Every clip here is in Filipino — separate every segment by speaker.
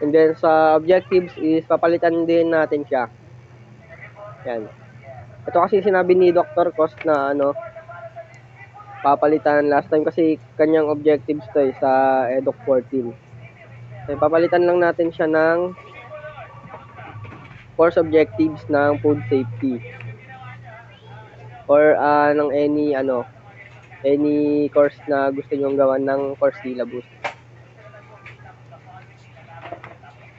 Speaker 1: And then sa objectives is papalitan din natin siya. Yan. Ito kasi sinabi ni Dr. Cost na papalitan last time kasi kanyang objectives to sa EDOC 14. So, papalitan lang natin siya ng course objectives ng food safety. Or ng any course na gusto nyong gawan ng course syllabus.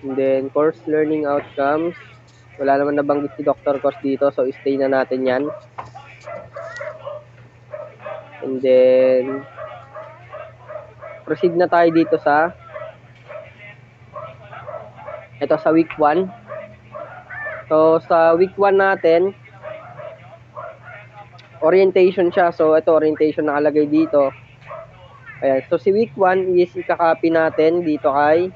Speaker 1: And then, course learning outcomes. Wala naman nabanggit si Dr. Cos dito, so stay na natin yan. And then, proceed na tayo dito sa week 1. So, sa week 1 natin, orientation siya. So, ito, orientation nakalagay dito. Ayan. So, si week 1 is ikakopy natin dito kay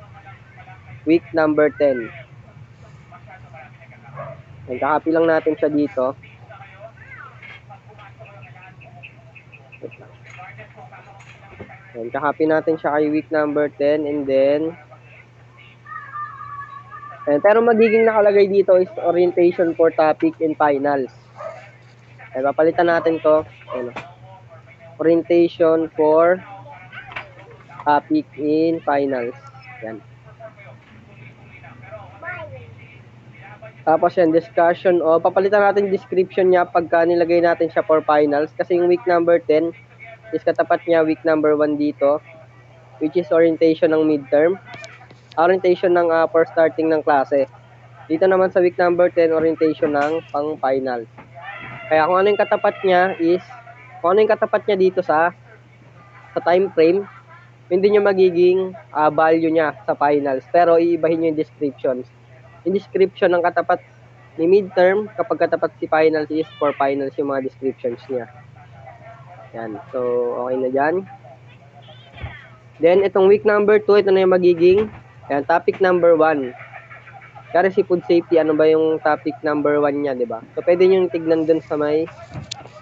Speaker 1: week number 10. Ayan, kakopy lang natin siya dito. Ayan, kakopy natin siya kay week number 10 and then pero magiging nakalagay dito is orientation for topic and finals. Ay, papalitan natin to. Orientation for topic in finals. Yan. Tapos yan, discussion o papalitan natin description niya pagka nilagay natin siya for finals. Kasi yung week number 10 is katapat niya week number 1 dito, which is orientation ng midterm. Orientation ng for starting ng klase. Dito naman sa week number 10, orientation ng pang finals. Kaya kung ano yung katapat niya is, kung ano yung katapat niya dito sa time frame, hindi nyo magiging value niya sa finals. Pero iibahin nyo yung descriptions. Yung description ng katapat ni midterm, kapag katapat si finals is for finals yung mga descriptions niya. Yan. So, okay na dyan. Then, itong week number 2, ito na yung magiging topic number 1. Kaya si food safety, ano ba yung topic number 1 niya, di ba? So, pwede nyo tignan dun sa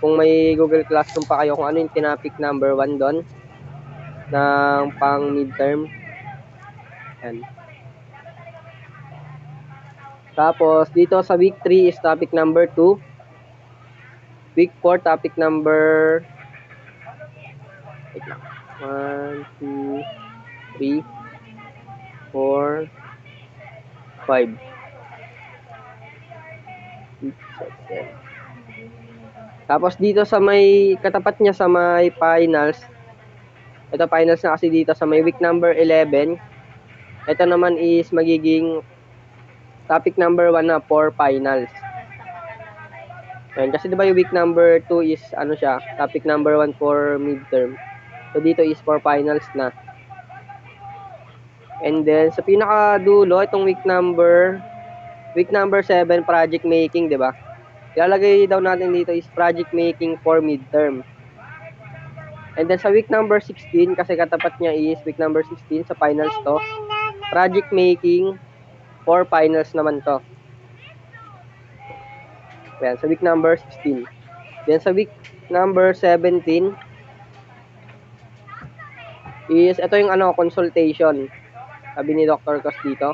Speaker 1: kung may Google Classroom pa kayo, kung ano yung topic number 1 doon ng pang midterm. Yan. Tapos, dito sa week 3 is topic number 2. Week 4, topic number 1, 2, 3, 4, 5. Tapos dito sa may katapat niya sa may finals, ito finals na kasi dito sa may week number 11. Ito naman is magiging topic number 1 na for finals. Ayan, kasi diba yung week number 2 is topic number 1 for midterm. So dito is for finals na. And then sa pinakadulo, itong week number 7, project making, 'di ba? Ilalagay daw natin dito is project making for midterm. And then sa week number 16, kasi katapat niya is week number 16 sa finals to, project making for finals naman to. Ayan, sa week number 16. Then sa week number 17 is ito yung consultation. Sabi ni Dr. Cos dito.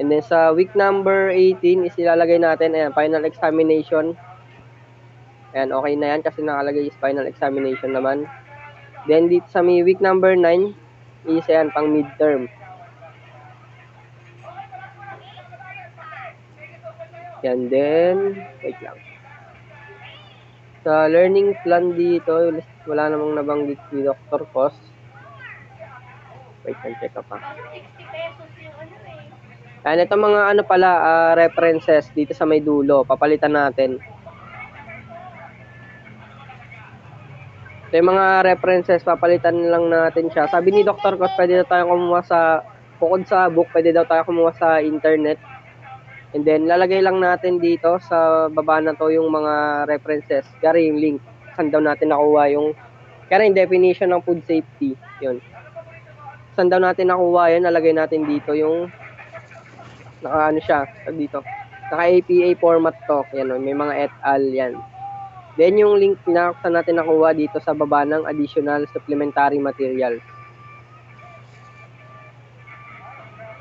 Speaker 1: And then sa week number 18 is ilalagay natin, ayan, final examination. Ayan, okay na yan kasi nakalagay is final examination naman. Then dito sa week number 9 is ayan, pang midterm. Yan, then wait lang. Sa learning plan dito, wala namang nabanggit si Dr. Cos. Wait, check pa. Ayan, ito mga references dito sa may dulo. Papalitan natin. So, yung mga references, papalitan lang natin siya. Sabi ni Dr. Cos, pwede daw tayo kumuha bukod sa book, pwede daw tayo kumuha sa internet. And then, lalagay lang natin dito sa baba na to yung mga references. Kaya yung link. Saan daw natin nakuha yung definition ng food safety. Yun. Saan daw natin nakuha yan, nalagay natin dito yung dito. Naka-APA format to. Yan, may mga et al. Yan. Then, yung link na saan natin nakuha dito sa baba ng additional supplementary materials.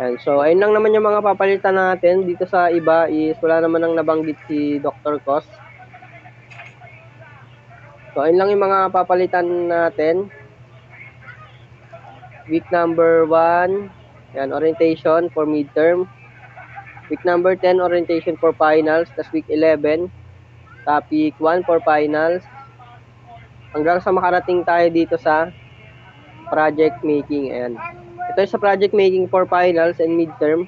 Speaker 1: Yan. So, ayun lang naman yung mga papalitan natin. Dito sa iba is wala naman ang nabanggit si Dr. Cos. So, ayun lang yung mga papalitan natin. Week number 1, yan, orientation for midterm. Week number 10, orientation for finals. Tapos week 11, topic 1 for finals. Hanggang sa makarating tayo dito sa project making. Ayan. Ito sa project making for finals and midterm.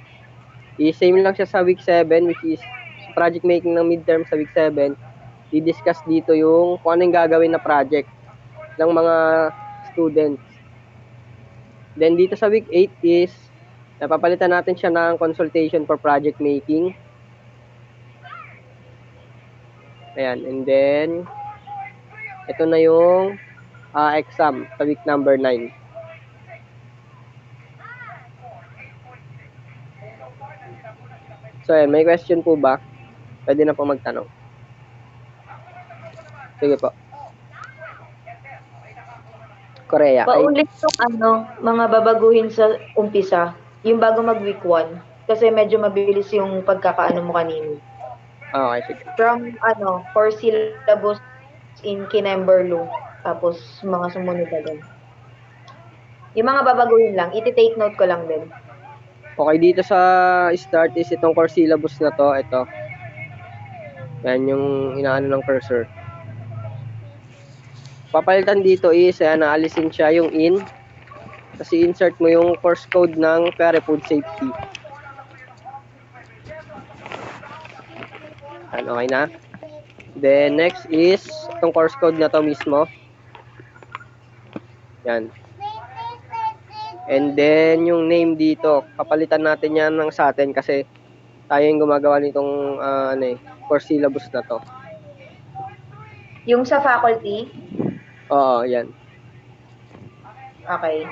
Speaker 1: Same lang siya sa week 7, which is project making ng midterm sa week 7. I-discuss dito yung kung ano yung gagawin na project ng mga students. Then dito sa week 8 is napapalitan natin siya ng consultation for project making. Ayan. And then ito na yung exam sa week number 9. So, ayan, may question po ba? Pwede na po magtanong. Sige po. Korea.
Speaker 2: Paulit yung mga babaguhin sa umpisa, yung bago mag week 1. Kasi medyo mabilis yung pagkakaano mo kanina.
Speaker 1: Okay, sige.
Speaker 2: From core syllabus in Kinemberlu, tapos mga sumunod na din. Yung mga babaguhin lang, iti-take note ko lang din.
Speaker 1: Okay, dito sa start is itong core syllabus na to, ito. Yan yung inaano ng cursor. Papalitan dito is, ayan, naalisin siya yung in. Kasi insert mo yung course code ng food safety. Yan, okay na. Then, next is, itong course code na to mismo. Yan. And then, yung name dito, papalitan natin yan ng sa atin kasi tayo yung gumagawa nitong course syllabus na to.
Speaker 2: Yung sa faculty?
Speaker 1: Oo, yan.
Speaker 2: Okay.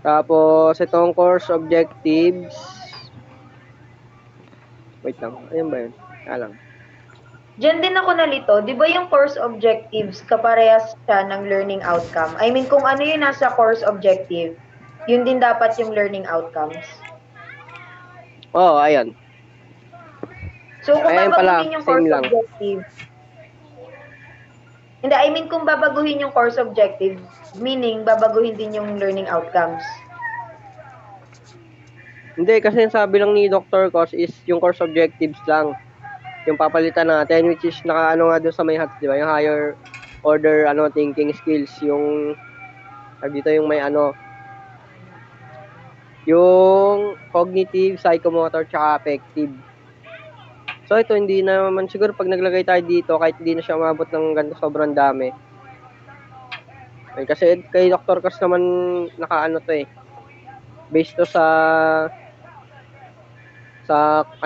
Speaker 1: Tapos, itong course objectives. Wait lang. Ayun ba yun? Lang.
Speaker 2: Diyan din ako nalito. Di ba yung course objectives, kaparehas siya ng learning outcome? I mean, kung ano yung nasa course objective, yun din dapat yung learning outcomes.
Speaker 1: Oo, ayan.
Speaker 2: So, kung babaguhin yung course objective, hindi, I mean, kung babaguhin yung course objective, meaning babaguhin din yung learning outcomes.
Speaker 1: Hindi, kasi sabi lang ni Dr. Cos is yung course objectives lang. Yung papalitan natin, which is nakaano nga doon sa may hats, di ba? Yung higher order thinking skills, yung dito yung may yung cognitive, psychomotor, tsaka affective. So ito hindi naman siguro pag naglagay tayo dito kahit hindi na siya umabot ng ganito sobrang dami. Kasi kay Dr. Cos naman nakaano to eh. Based to sa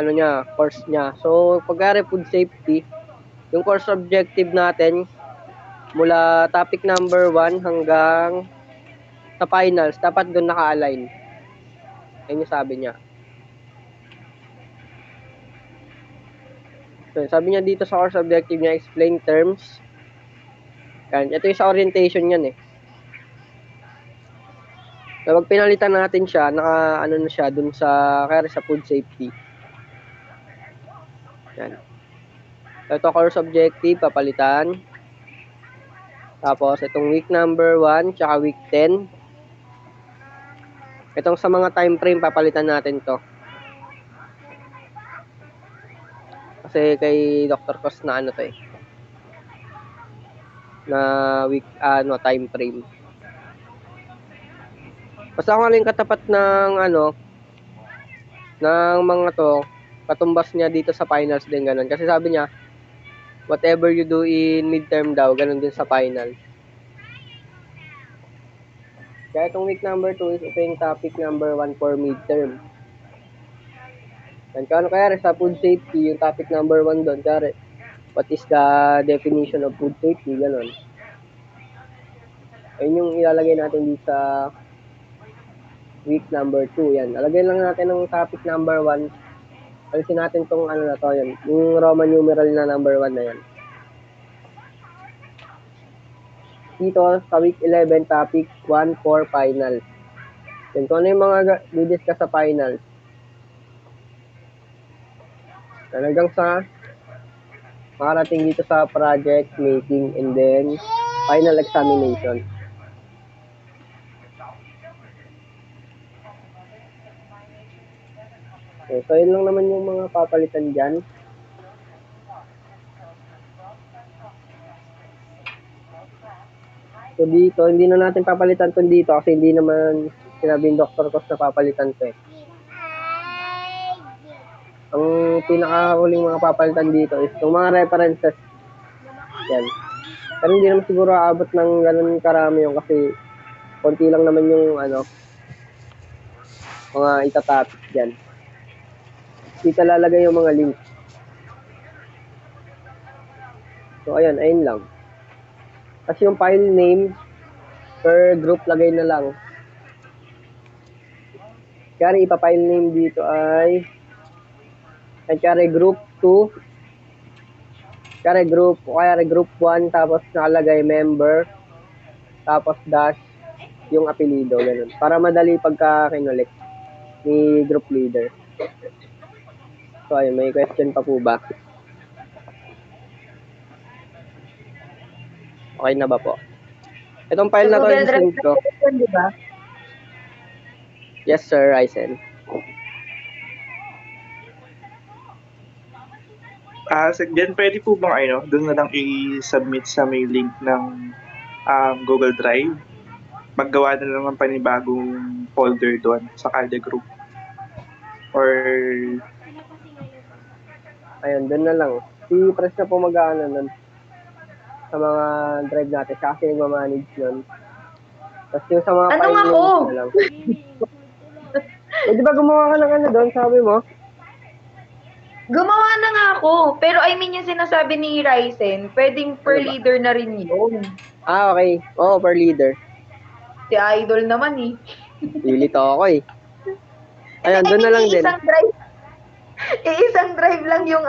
Speaker 1: niya, course niya. So, pagkari food safety, yung course objective natin, mula topic number 1 hanggang sa finals, dapat doon naka-align. Yan yung sabi niya. So, sabi niya dito sa course objective niya, explain terms. Yan, ito yung sa orientation yan eh. So, pag pinalitan natin siya, naka na siya dun sa food safety. Yan. So, ito course objective, papalitan. Tapos, itong week number 1, tsaka week 10. Itong sa mga time frame, papalitan natin to. Kasi kay Dr. Cos na to eh. Na week, time frame. Basta kung ano yung katapat ng ng mga to, katumbas niya dito sa finals din ganun. Kasi sabi niya, whatever you do in midterm daw, ganun din sa finals. Kaya itong week number 2 is ito yung topic number 1 for midterm. Kaya kaya sa food safety, yung topic number 1 doon, kaya what is the definition of food safety, ganun. Ayun yung ilalagay natin dito sa week number 2, yan. Alagay lang natin ng topic number 1. Alisin natin tong na to, yan. Yung Roman numeral na number 1 na yan. Dito sa week 11, topic 1 for finals. Yun, kung ano yung mga didiscuss sa finals. Hanggang sa makarating dito sa project making and then final examination. Okay, so yun lang naman yung mga papalitan dyan. So dito, hindi na natin papalitan to dito kasi hindi naman sinabing Dr. Cos na papalitan to eh. Ang pinakahuling mga papalitan dito is yung mga references. Yan. Pero hindi naman siguro aabot ng ganun karami yung kasi konti lang naman yung mga itatapit dyan. Dito lalagay yung mga links. So ayun lang. Kasi yung file name per group lagay na lang. Kaya ipa-file name dito ay kaya group 2, kaya group 1 tapos nakalagay member tapos dash yung apelyido ganun. Para madali pagka kinulik ni group leader. So ayun, may question pa po ba? Okay na ba po? Itong file na to, i-send ko.
Speaker 2: Diba?
Speaker 1: Yes, sir, Ryzen.
Speaker 3: Diyan pwede po bang doon na lang i-submit sa may link ng Google Drive? Maggawa na lang ng panibagong folder doon sa Calde Group. Or
Speaker 1: ayun, doon na lang. Si Press na po mag-aano nun sa mga drive natin. Siya kasi nagmamanage nun. Tapos yung sa mga
Speaker 2: Anong
Speaker 1: file
Speaker 2: ako?
Speaker 1: names na lang. Di ba gumawa ka ng doon, sabi mo?
Speaker 2: Gumawa na nga ako. Pero I mean yung sinasabi ni Ryzen, pwedeng per
Speaker 1: Ano ba?
Speaker 2: leader na rin yun.
Speaker 1: Okay. Oo, per leader.
Speaker 2: Si Idol naman eh.
Speaker 1: Lilito ako eh. Ayun, doon na lang din.
Speaker 2: Iisang drive lang yung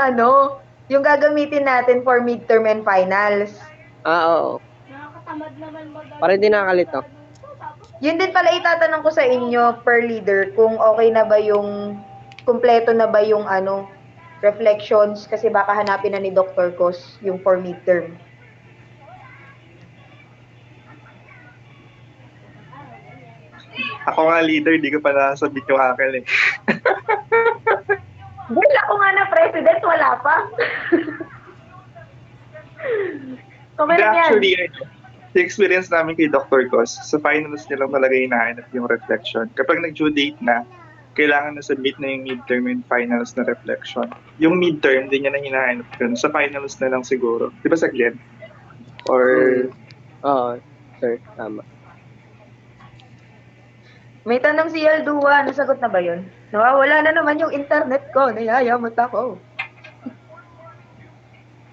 Speaker 2: yung gagamitin natin for midterm and finals.
Speaker 1: Oo.
Speaker 4: Nakakatamad naman
Speaker 1: Para hindi nakalito.
Speaker 2: Yun din pala itatanong ko sa inyo per leader kung okay na ba yung kumpleto na ba yung reflections kasi baka hanapin na ni Dr. Cos yung for midterm.
Speaker 3: ako nga leader, di ko pa nasabit yung akin eh.
Speaker 2: Well, ako nga na president, wala pa. Okay lang yan.
Speaker 3: Actually, the experience namin kay Dr. Cos, sa finals nilang talaga hinahanap yung reflection. Kapag nag-due date na, kailangan na submit na yung midterm and finals na reflection. Yung midterm, din niya na hinahanap yun. Sa finals na lang siguro. Di ba sa Glenn? Or...
Speaker 1: Oo, sir. Tama.
Speaker 2: May tanong si Yaldua, nasagot na ba yun? Nawawala na naman yung internet ko, nayayamot ako.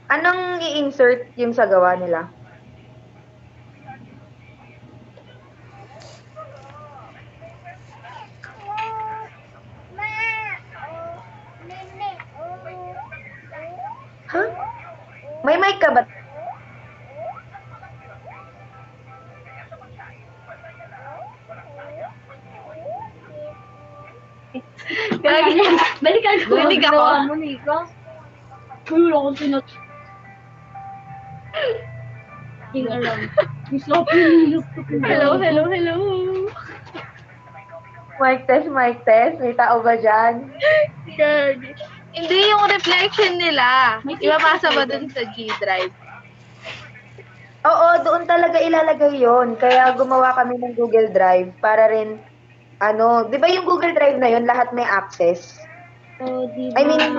Speaker 2: Anong i-insert yung sa gawa nila? Huh? May mic ka ba?
Speaker 4: Balikan ko.
Speaker 2: Balik ako.
Speaker 4: Ano, Nika? Wala akong sinot. Hindi ko alam. Gusto ko pinilip ko. Hello.
Speaker 2: Mic test. May tao ba dyan?
Speaker 5: Good. Hindi yung reflection nila.
Speaker 4: May
Speaker 5: Ipapasa ba
Speaker 4: picture
Speaker 5: dun sa G Drive?
Speaker 2: Oo, doon talaga ilalagay yon. Kaya gumawa kami ng Google Drive para rin, di ba yung Google Drive na yon lahat may access?
Speaker 4: So, di
Speaker 2: I
Speaker 4: ba?
Speaker 2: mean,